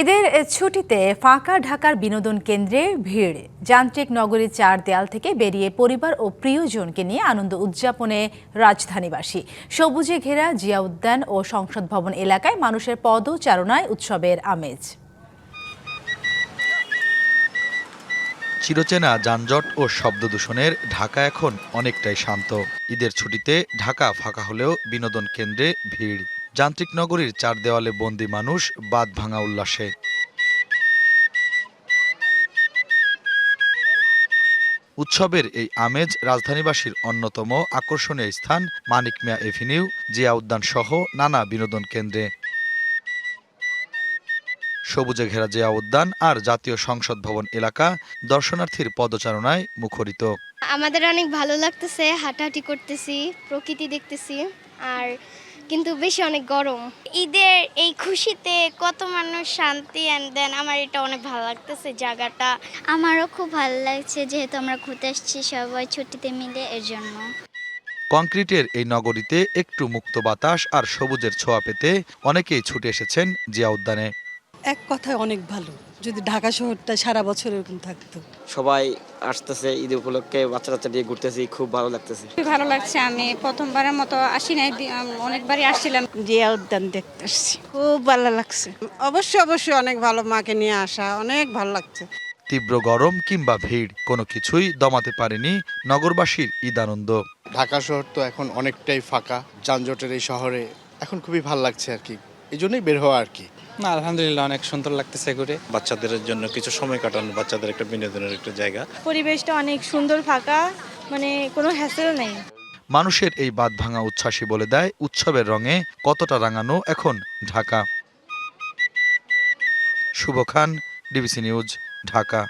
ঈদের ছুটিতে ফাঁকা ঢাকার বিনোদন কেন্দ্রে ভিড়। যান্ত্রিক নগরীর চার দেয়াল থেকে বেরিয়ে পরিবার ও প্রিয়জনকে নিয়ে আনন্দ উদযাপনে রাজধানীবাসী। সবুজে ঘেরা জিয়া উদ্যান ও সংসদ ভবন এলাকায় মানুষের পদচারণায় উৎসবের আমেজ। চিরচেনা যানজট ও শব্দ দূষণের ঢাকা এখন অনেকটাই শান্ত। ঈদের ছুটিতে ঢাকা ফাঁকা হলেও বিনোদন কেন্দ্রে ভিড়। যান্ত্রিক নগরীর চার দেওয়ালে বন্দী মানুষ বাঁধ ভাঙা উল্লাসে। উৎসবের এই আমেজ রাজধানীবাসীর অন্যতম আকর্ষণীয় স্থান মানিক মিয়া এভিনিউ, জিয়া উদ্যান সহ নানা বিনোদন কেন্দ্রে। সবুজে ঘেরা জিয়া উদ্যান আর জাতীয় সংসদ ভবন এলাকা দর্শনার্থীর পদচারণায় মুখরিত। আমাদের অনেক ভালো লাগতেছে, হাঁটাহাঁটি করতেছি, প্রকৃতি দেখতেছি, আর কিন্তু বেশি অনেক গরম। ঈদের এই খুশিতে কত মানুষ শান্তি দেন, আমার এটা অনেক ভালো লাগতেছে জায়গাটা। আমারও খুব ভালো লাগছে, যেহেতু আমরা ঘুরতে আসছি সবাই ছুটিতে মিলে, এর জন্য। কংক্রিটের এই নগরীতে একটু মুক্ত বাতাস আর সবুজের ছোঁয়া পেতে অনেকেই ছুটে এসেছেন জিয়া উদ্যানে। এক কথায় অনেক ভালো, যদি ঢাকা শহরটা সারা বছর এরকম থাকতো। সবাই আসতেছে ঈদ উপলক্ষে, বাচ্চা নিয়ে ঘুরতেছি, খুব ভালো লাগতেছে। খুব ভালো লাগছে, আমি প্রথমবারের মতো আসি নাই, অনেকবারই আসছিলাম। জিয়া উদ্যান দেখতে আসছি, খুব ভালো লাগছে। অবশ্যই অনেক ভালো, মাকে নিয়ে আসা অনেক ভালো লাগছে। তীব্র গরম কিংবা ভিড় কোনো কিছুই দমাতে পারেনি নগরবাসীর ঈদ আনন্দ। ঢাকা শহর তো এখন অনেকটাই ফাঁকা, যানজটের এই শহরে এখন খুবই ভালো লাগছে আর কি, এই জন্যই বের হওয়া আর কি। না, আলহামদুলিল্লাহ অনেক সুন্দর লাগতেছে ঘুরে। বাচ্চাদের জন্য কিছু সময় কাটানো, বাচ্চাদের একটা বিনোদনের একটা জায়গা। পরিবেশটা অনেক সুন্দর, ফাঁকা, মানে কোনো হ্যাসেল নেই। মানুষের এই বাঁধ ভাঙা উচ্ছ্বাসই বলে দেয় উৎসবের রঙে কতটা রাঙানো এখন ঢাকা। শুভ খান, ডিবিসি নিউজ, ঢাকা।